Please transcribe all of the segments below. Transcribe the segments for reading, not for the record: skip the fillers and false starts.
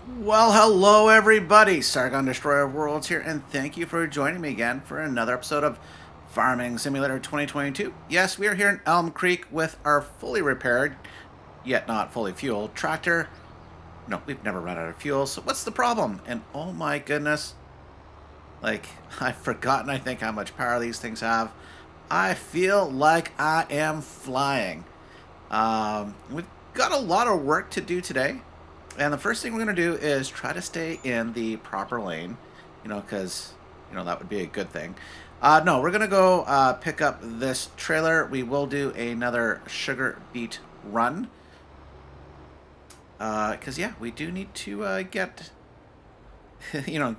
Well, hello everybody. Sargon Destroyer of Worlds here, and thank you for joining me again for another episode of Farming Simulator 2022. Yes, we are here in Elmcreek with our fully repaired, yet not fully fueled tractor. No, we've never run out of fuel, so what's the problem? And oh my goodness, like, I've forgotten, I think, how much power these things have. I feel like I am flying. We've got a lot of work to do today. And the first thing we're going to do is try to stay in the proper lane, because, that would be a good thing. No, we're going to go pick up this trailer. We will do another Sugar Beet run. Because, yeah, we do need to get,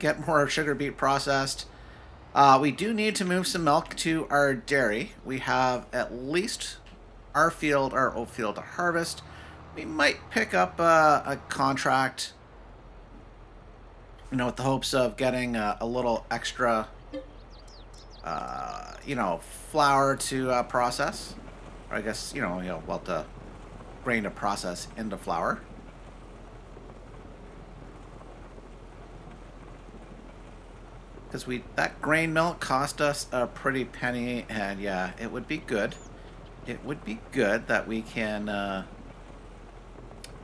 get more sugar beet processed. We do need to move some milk to our dairy. We have at least our oat field to harvest. We might pick up a contract, with the hopes of getting a little extra, flour to process. Or I guess, the grain to process into flour. Because that grain milk cost us a pretty penny, and yeah, it would be good. It would be good that we can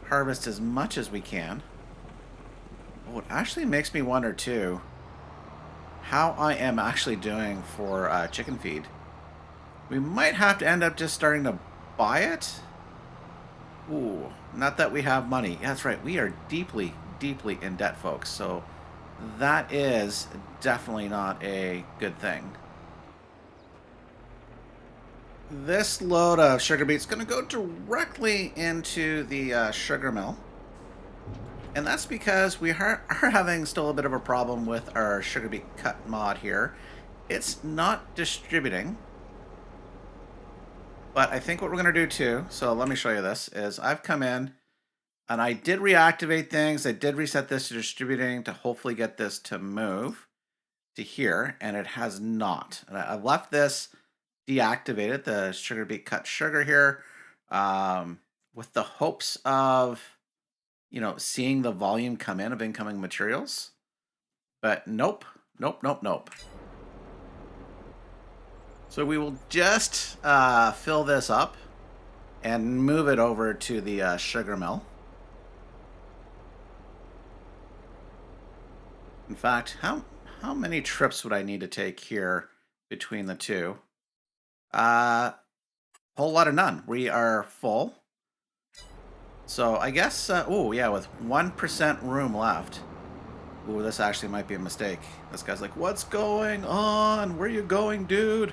harvest as much as we can. Oh, it actually makes me wonder too how I am actually doing for chicken feed. We might have to end up just starting to buy it. Ooh, not that we have money. Yeah, that's right. We are deeply, deeply in debt, folks. So that is definitely not a good thing. This load of sugar beets is going to go directly into the sugar mill. And that's because we are having still a bit of a problem with our sugar beet cut mod here. It's not distributing. But I think what we're going to do too, so let me show you this, is I've come in and I did reactivate things. I did reset this to distributing to hopefully get this to move to here, and it has not. And I've left this deactivated, the sugar beet cut sugar here, with the hopes of, seeing the volume come in of incoming materials. But nope, nope, nope, nope. So we will just fill this up and move it over to the sugar mill. In fact, how many trips would I need to take here between the two? Whole lot of none. We are full. So I guess, oh yeah, with 1% room left. Ooh, this actually might be a mistake. This guy's like, what's going on? Where you going, dude?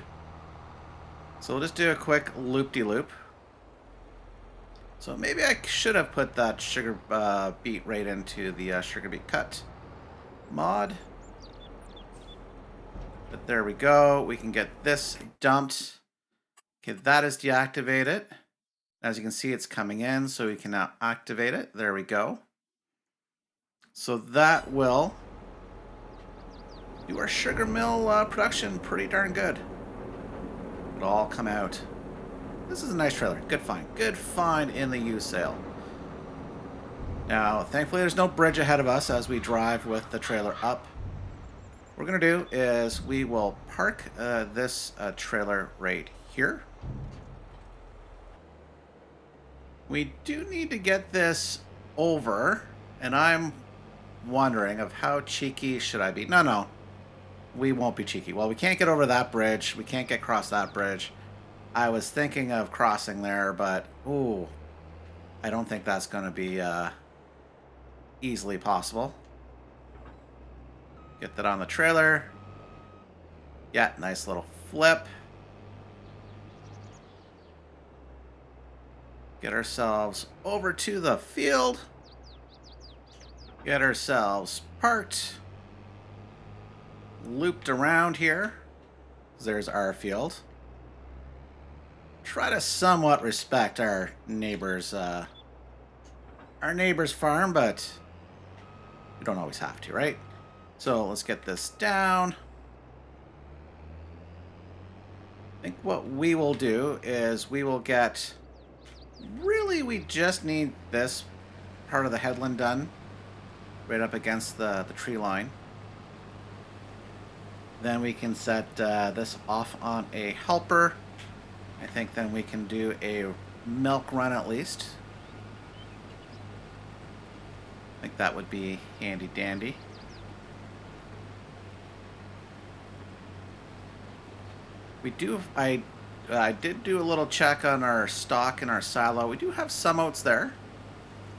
So we'll just do a quick loop-de-loop. So maybe I should have put that sugar beet right into the sugar beet cut mod. But there we go. We can get this dumped. Okay, that is deactivated. As you can see, it's coming in, so we can now activate it. There we go. So that will do our sugar mill production pretty darn good. It'll all come out. This is a nice trailer. Good find. Good find in the used sale. Now, thankfully, there's no bridge ahead of us as we drive with the trailer up. What we're going to do is we will park this trailer right here. We do need to get this over, and I'm wondering of how cheeky should I be. No, we won't be cheeky. Well, we can't get over that bridge. We can't get across that bridge. I was thinking of crossing there, but ooh, I don't think that's going to be easily possible. Get that on the trailer. Yeah, nice little flip. Get ourselves over to the field. Get ourselves parked. Looped around here. There's our field. Try to somewhat respect our neighbor's farm, but you don't always have to, right? So let's get this down. I think what we will do is we will get... Really, we just need this part of the headland done. right up against the tree line. Then we can set this off on a helper. I think then we can do a milk run at least. I think that would be handy dandy. We do, I did do a little check on our stock in our silo. We do have some oats there.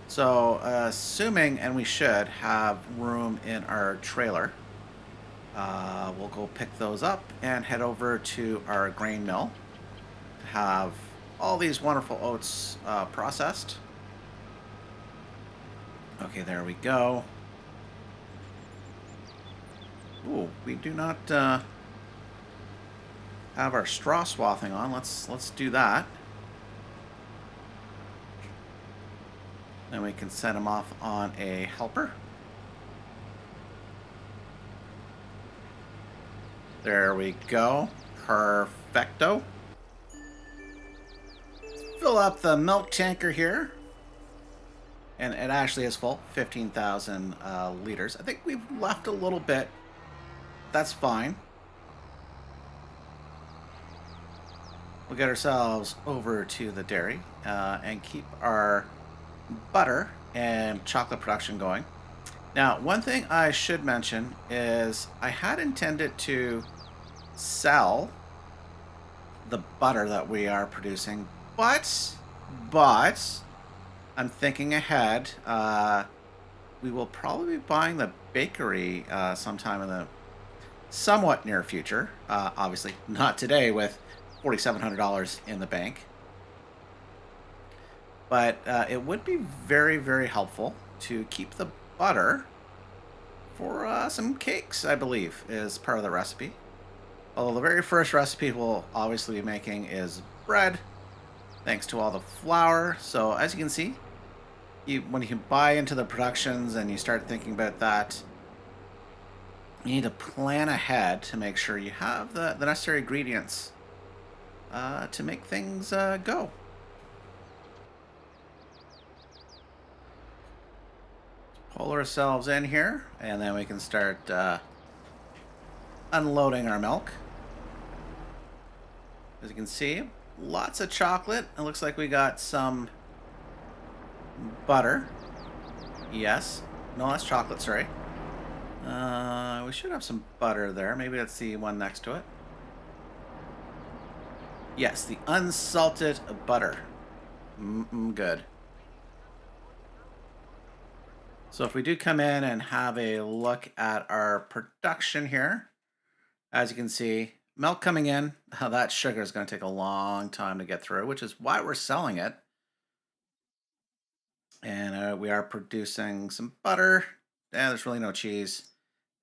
So, assuming, and we should have room in our trailer, we'll go pick those up and head over to our grain mill to have all these wonderful oats processed. Okay, there we go. Ooh, we do not have our straw swathing on. Let's do that. Then we can set them off on a helper. There we go. Perfecto. Fill up the milk tanker here. And it actually is full, 15,000 liters. I think we've left a little bit. That's fine. We'll get ourselves over to the dairy and keep our butter and chocolate production going. Now, one thing I should mention is I had intended to sell the butter that we are producing, but I'm thinking ahead. We will probably be buying the bakery sometime in the somewhat near future. Obviously, not today with $4,700 in the bank. But it would be very, very helpful to keep the butter for some cakes, I believe, is part of the recipe. Although the very first recipe we'll obviously be making is bread, thanks to all the flour. So as you can see, when you can buy into the productions and you start thinking about that, you need to plan ahead to make sure you have the necessary ingredients to make things go. Pull ourselves in here, and then we can start unloading our milk. As you can see, lots of chocolate. It looks like we got some butter. Yes. No, that's chocolate, sorry. We should have some butter there. Maybe that's the one next to it. Yes, the unsalted butter. Good. So if we do come in and have a look at our production here, as you can see, milk coming in, that sugar is going to take a long time to get through, which is why we're selling it. And we are producing some butter. And there's really no cheese.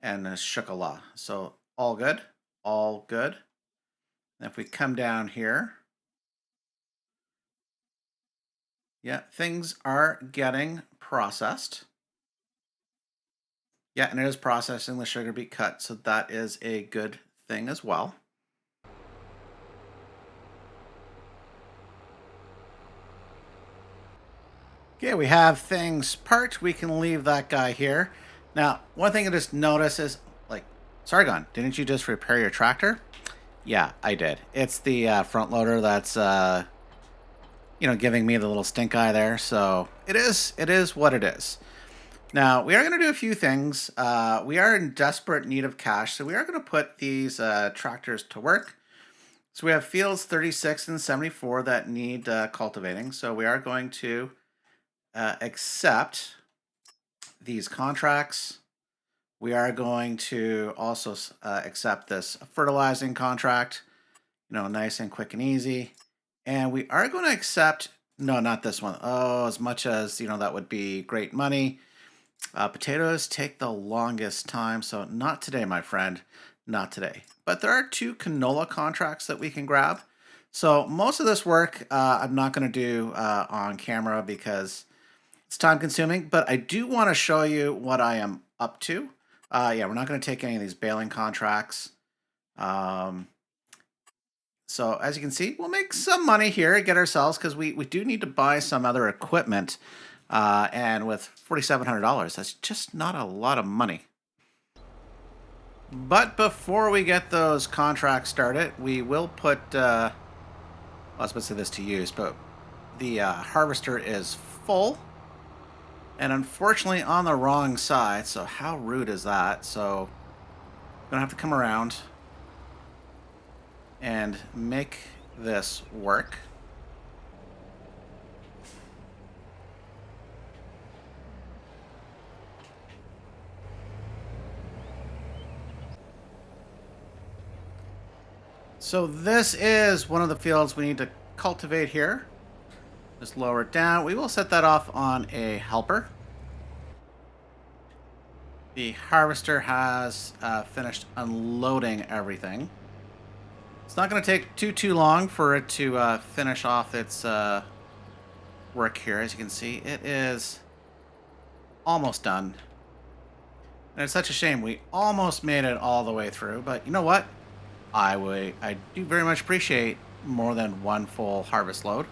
And chocolat. So all good. All good. And if we come down here, yeah, things are getting processed. Yeah, and it is processing the sugar beet cut, so that is a good thing as well. Okay, we have things parked. We can leave that guy here. Now, one thing I just noticed is, like, Sargon, didn't you just repair your tractor? Yeah, I did. It's the front loader that's, giving me the little stink eye there. So it is what it is. Now, we are going to do a few things. We are in desperate need of cash, so we are going to put these tractors to work. So we have fields 36 and 74 that need cultivating. So we are going to accept these contracts. We are going to also accept this fertilizing contract, nice and quick and easy. And we are going to accept, no, not this one. Oh, as much as, that would be great money. Potatoes take the longest time, so not today, my friend, not today. But there are 2 canola contracts that we can grab. So most of this work I'm not going to do on camera because it's time consuming, but I do want to show you what I am up to. Yeah, we're not going to take any of these baling contracts. So as you can see, we'll make some money here, get ourselves, because we do need to buy some other equipment And with $4,700, that's just not a lot of money. But before we get those contracts started, we will put, I was about to say this to use, but the harvester is full. And unfortunately on the wrong side, so how rude is that? So I'm going to have to come around and make this work. So this is one of the fields we need to cultivate here. Just lower it down. We will set that off on a helper. The harvester has finished unloading everything. It's not going to take too long for it to finish off its work here. As you can see, it is almost done. And it's such a shame. We almost made it all the way through. But you know what? I do very much appreciate more than one full harvest load.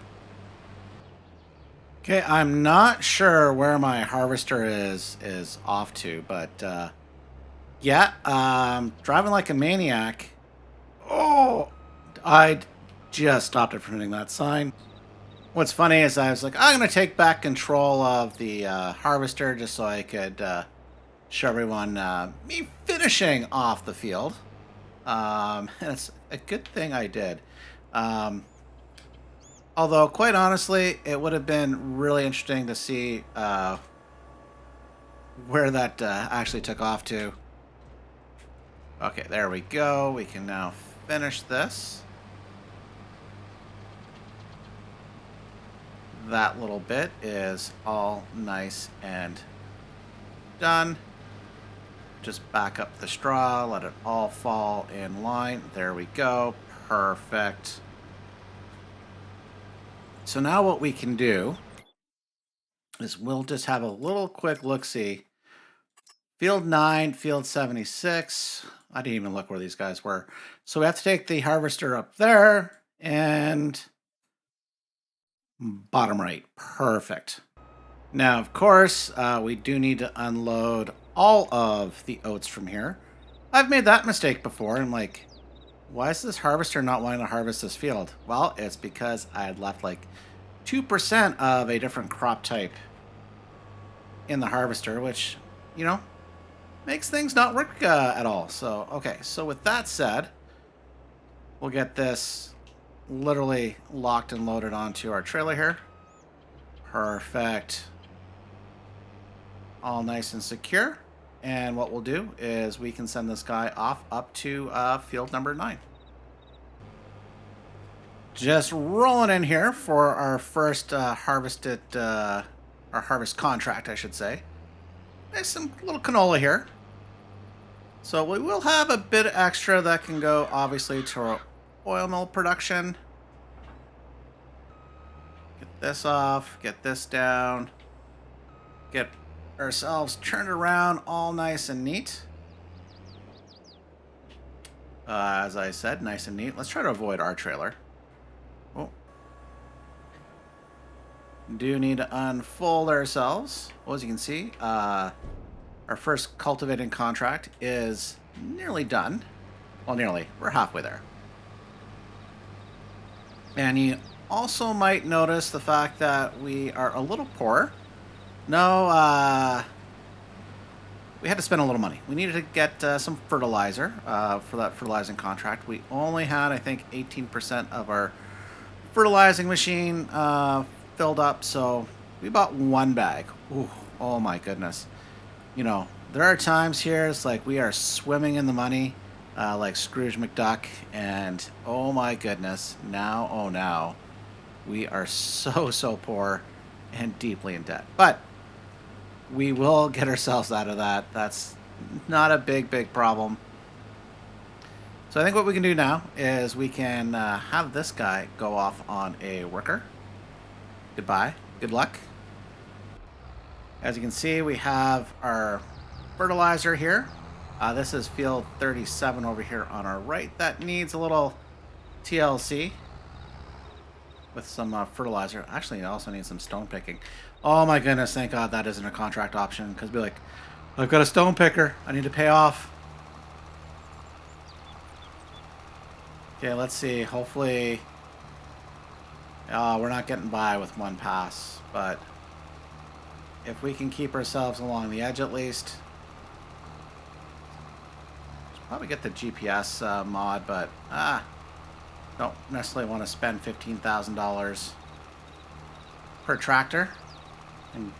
Okay, I'm not sure where my harvester is off to, but yeah, driving like a maniac. Oh, I just stopped it from hitting that sign. What's funny is I was like, I'm gonna take back control of the harvester just so I could show everyone me finishing off the field. And it's a good thing I did. Although, quite honestly, it would have been really interesting to see where that actually took off to. Okay, there we go. We can now finish this. That little bit is all nice and done. Just back up the straw, let it all fall in line. There we go. Perfect. So now what we can do is we'll just have a little quick look-see. Field 9, field 76. I didn't even look where these guys were. So we have to take the harvester up there and bottom right. Perfect. Now, of course, we do need to unload all of the oats from here. I've made that mistake before. I'm like, why is this harvester not wanting to harvest this field? Well, it's because I had left like 2% of a different crop type in the harvester, which, you know, makes things not work at all. So, okay, so with that said, we'll get this literally locked and loaded onto our trailer here. Perfect. All nice and secure. And what we'll do is we can send this guy off up to field number 9. Just rolling in here for our first our harvest contract, I should say. There's some little canola here. So we will have a bit extra that can go, obviously, to our oil mill production. Get this off, get this down, get ourselves turned around all nice and neat. As I said, nice and neat. Let's try to avoid our trailer. Oh. Do need to unfold ourselves. Well, as you can see, our first cultivating contract is nearly done. Well, nearly. We're halfway there. And you also might notice the fact that we are a little poor. No, we had to spend a little money. We needed to get some fertilizer for that fertilizing contract. We only had, I think, 18% of our fertilizing machine filled up, so we bought one bag. Ooh, oh my goodness. You know, there are times here it's like we are swimming in the money like Scrooge McDuck, and oh my goodness, now we are so poor and deeply in debt. But we will get ourselves out of that. That's not a big problem. So I think what we can do now is we can have this guy go off on a worker. Goodbye. Good luck. As you can see, we have our fertilizer here. This is field 37 over here on our right. That needs a little TLC with some fertilizer. Actually, it also needs some stone picking. Oh my goodness, thank God that isn't a contract option, because be like, I've got a stone picker. I need to pay off. Okay, let's see. Hopefully, we're not getting by with one pass, but if we can keep ourselves along the edge at least. Probably get the GPS mod, but don't necessarily want to spend $15,000 per tractor. And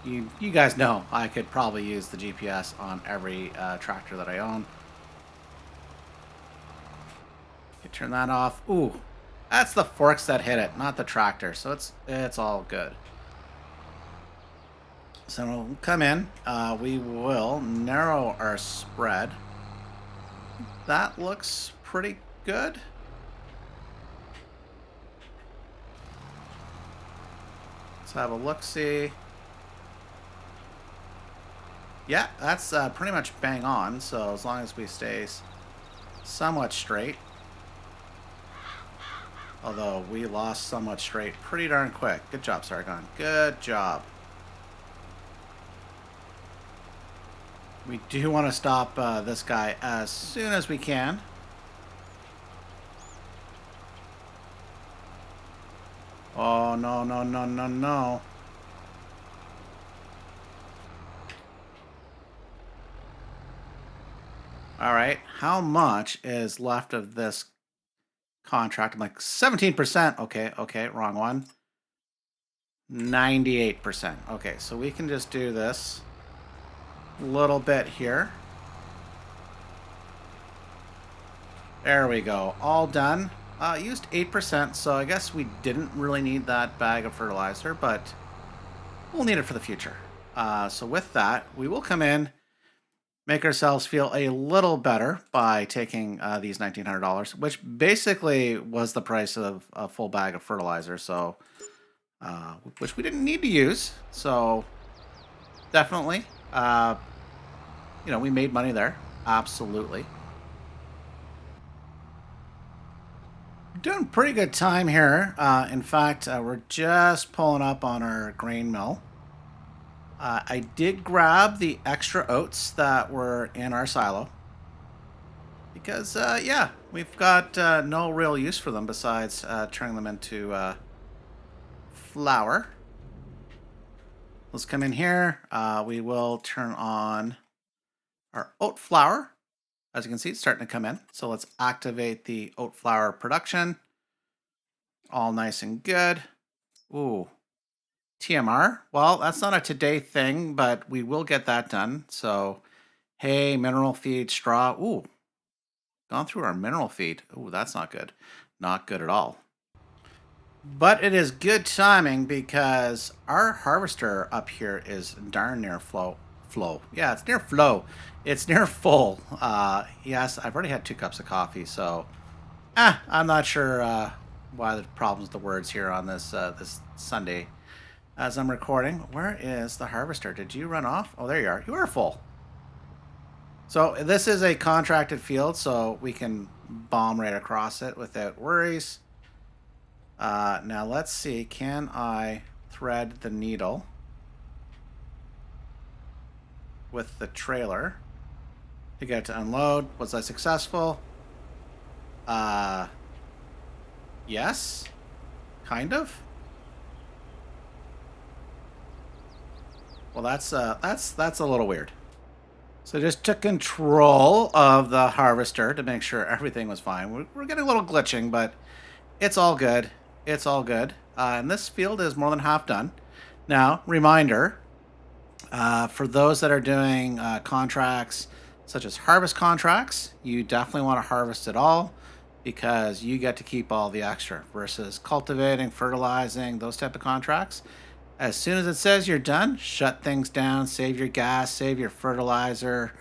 you guys know I could probably use the GPS on every tractor that I own. You turn that off. Ooh, that's the forks that hit it, not the tractor. So it's all good. So we'll come in. We will narrow our spread. That looks pretty good. Let's have a look-see. Yeah, that's pretty much bang on. So as long as we stay somewhat straight. Although we lost somewhat straight pretty darn quick. Good job, Sargon. Good job. We do want to stop this guy as soon as we can. Oh, no, no, no, no, no. All right. How much is left of this contract? I'm like 17%. Okay, okay, wrong one. 98%. Okay, so we can just do this a little bit here. There we go. All done. Used 8%, so I guess we didn't really need that bag of fertilizer, but we'll need it for the future. So with that, we will come in, make ourselves feel a little better by taking these $1,900, which basically was the price of a full bag of fertilizer, so which we didn't need to use. So definitely, we made money there. Absolutely. Doing pretty good time here. In fact, we're just pulling up on our grain mill. I did grab the extra oats that were in our silo. Because, yeah, we've got no real use for them besides turning them into flour. Let's come in here. We will turn on our oat flour. As you can see, it's starting to come in. So let's activate the oat flour production. All nice and good. Ooh. TMR. Well, that's not a today thing, but we will get that done. So, hay, mineral feed, straw. Ooh. Gone through our mineral feed. Ooh, that's not good. Not good at all. But it is good timing because our harvester up here is darn near flow. Yeah, it's near flow. It's near full. Yes, I've already had 2 cups of coffee, so I'm not sure why the problems with the words here on this this Sunday as I'm recording. Where is the harvester? Did you run off? Oh, there you are. You are full. So this is a contracted field, so we can bomb right across it without worries. Now let's see. Can I thread the needle with the trailer to get to unload? Was I successful? Yes, kind of. Well, that's a little weird. So just took control of the harvester to make sure everything was fine. We're getting a little glitching, but it's all good. It's all good. And this field is more than half done. Now, reminder, for those that are doing contracts such as harvest contracts, you definitely want to harvest it all because you get to keep all the extra versus cultivating, fertilizing, those type of contracts. As soon as it says you're done, shut things down, save your gas, save your fertilizer.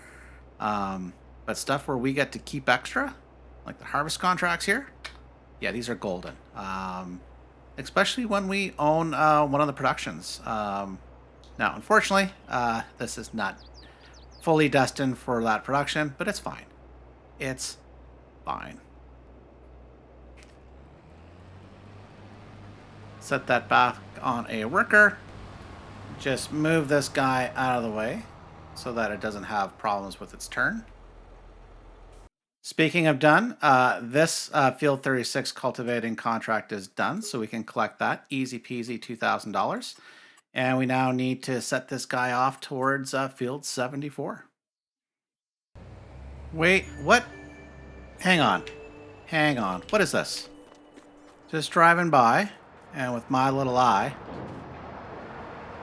But stuff where we get to keep extra, like the harvest contracts here, yeah, these are golden. Especially when we own one of the productions. Now, unfortunately, this is not fully destined for that production, but it's fine. It's fine. Set that back on a worker. Just move this guy out of the way so that it doesn't have problems with its turn. Speaking of done, this Field 36 cultivating contract is done, so we can collect that. Easy peasy, $2,000. And we now need to set this guy off towards Field 74. Wait, what? Hang on. Hang on. What is this? Just driving by, and with my little eye.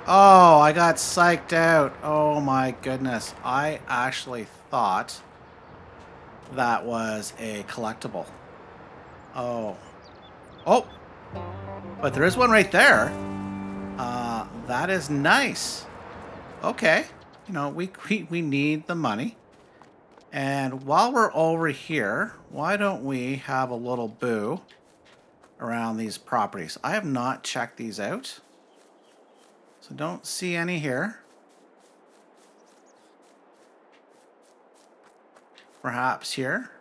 Oh, I got psyched out. Oh my goodness. I actually thought that was a collectible. Oh. Oh! But there is one right there. That is nice. Okay. You know, we need the money. And while we're over here, why don't we have a little boo around these properties? I have not checked these out. So don't see any here. Perhaps here.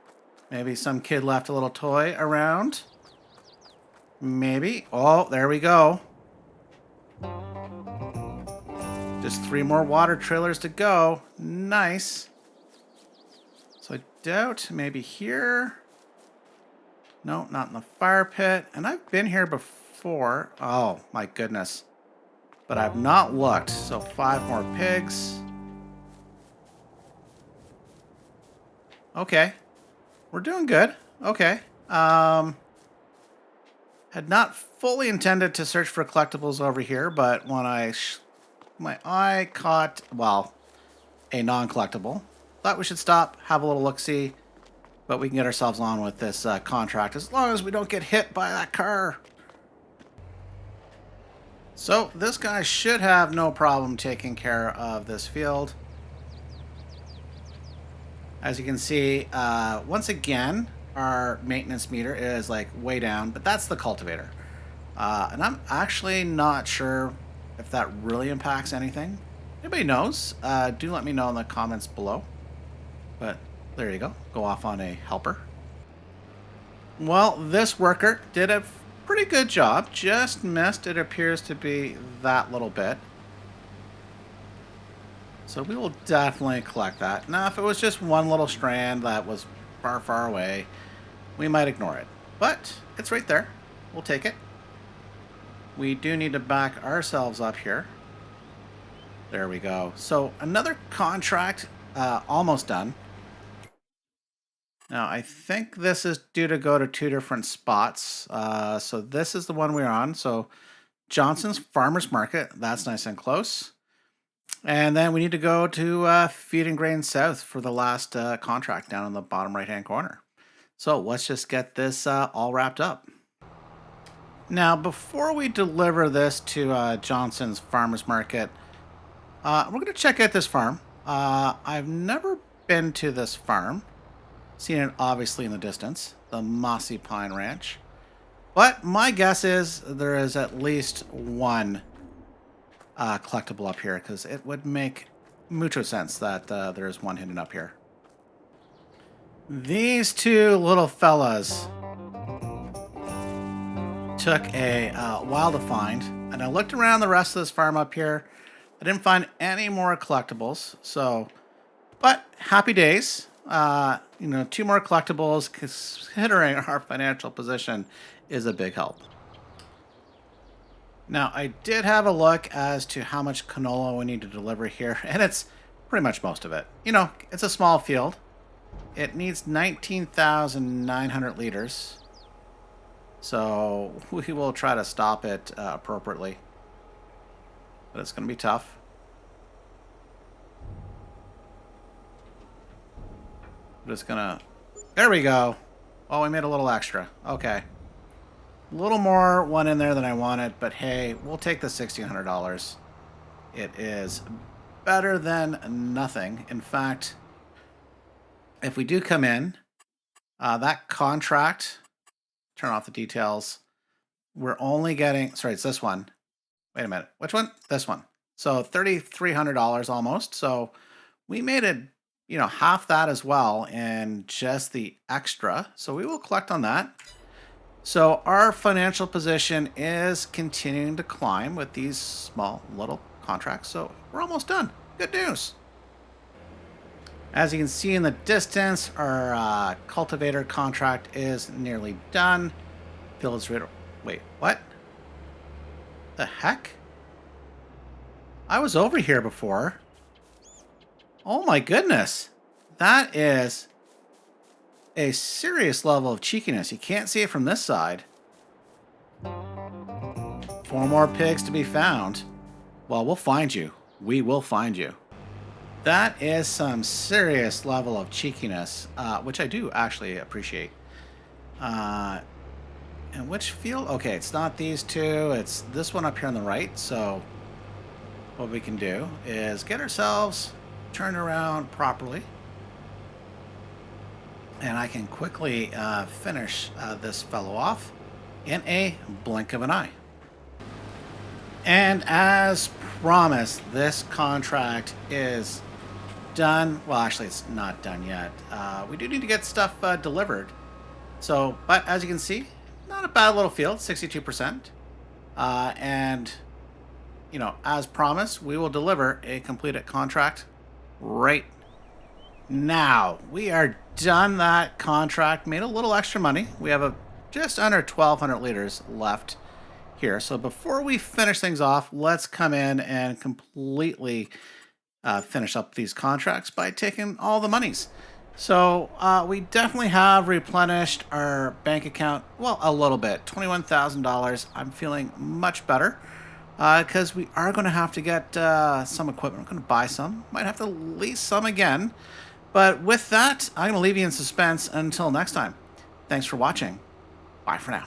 Maybe some kid left a little toy around. Maybe. Oh, there we go. Just 3 more water trailers to go. Nice. So I doubt maybe here. No, not in the fire pit. And I've been here before. Oh, my goodness. But I've not looked. So 5 more pigs. Okay. We're doing good. Okay. Had not fully intended to search for collectibles over here, but when my eye caught, well, a non-collectible, thought we should stop, have a little look-see, but we can get ourselves on with this contract as long as we don't get hit by that car. So this guy should have no problem taking care of this field. As you can see, once again, our maintenance meter is like way down, but that's the cultivator. And I'm actually not sure if that really impacts anything. Anybody knows? Do let me know in the comments below. But there you go. Go off on a helper. Well, this worker did a pretty good job. Just missed, it appears to be that little bit. So we will definitely collect that. Now, if it was just one little strand that was far, far away, we might ignore it. But it's right there. We'll take it. We do need to back ourselves up here. There we go. So another contract almost done. Now, I think this is due to go to 2 different spots. So this is the one we're on. So Johnson's Farmers Market. That's nice and close. And then we need to go to Feed and Grain South for the last contract down in the bottom right-hand corner. So let's just get this all wrapped up. Now, before we deliver this to Johnson's Farmers Market, we're going to check out this farm. I've never been to this farm. Seen it obviously in the distance, the Mossy Pine Ranch. But my guess is there is at least one collectible up here, because it would make mucho sense that there's one hidden up here. These 2 little fellas took a while to find, and I looked around the rest of this farm up here. I didn't find any more collectibles, so, but happy days. You know, 2 more collectibles, considering our financial position, is a big help. Now, I did have a look as to how much canola we need to deliver here, and it's pretty much most of it. You know, it's a small field. It needs 19,900 liters. So we will try to stop it appropriately. But it's going to be tough. I'm just going to... There we go. Oh, we made a little extra. Okay. A little more went in there than I wanted, but hey, we'll take the $1,600. It is better than nothing. In fact, if we do come in, that contract, turn off the details, we're only getting, sorry, it's this one. Wait a minute. Which one? This one. So $3,300 almost. So we made it, you know, half that as well in just the extra. So we will collect on that. So our financial position is continuing to climb with these small little contracts, so we're almost done. Good news. As you can see in the distance, our cultivator contract is nearly done. Fields rid. Wait, what? The heck? I was over here before. Oh my goodness. That is a serious level of cheekiness. You can't see it from this side. 4 more pigs to be found. Well, we'll find you. We will find you. That is some serious level of cheekiness, which I do actually appreciate. And which field? Okay, it's not these two. It's this one up here on the right. So what we can do is get ourselves turned around properly. And I can quickly finish this fellow off in a blink of an eye. And as promised, this contract is done. Well, actually, it's not done yet. We do need to get stuff delivered. So, but as you can see, not a bad little field, 62%. And, you know, as promised, we will deliver a completed contract right now. We are done that contract, made a little extra money. We have just under 1,200 liters left here. So before we finish things off, let's come in and completely finish up these contracts by taking all the monies. So we definitely have replenished our bank account, well, a little bit, $21,000. I'm feeling much better because we are going to have to get some equipment. We're going to buy some, might have to lease some again. But with that, I'm going to leave you in suspense until next time. Thanks for watching. Bye for now.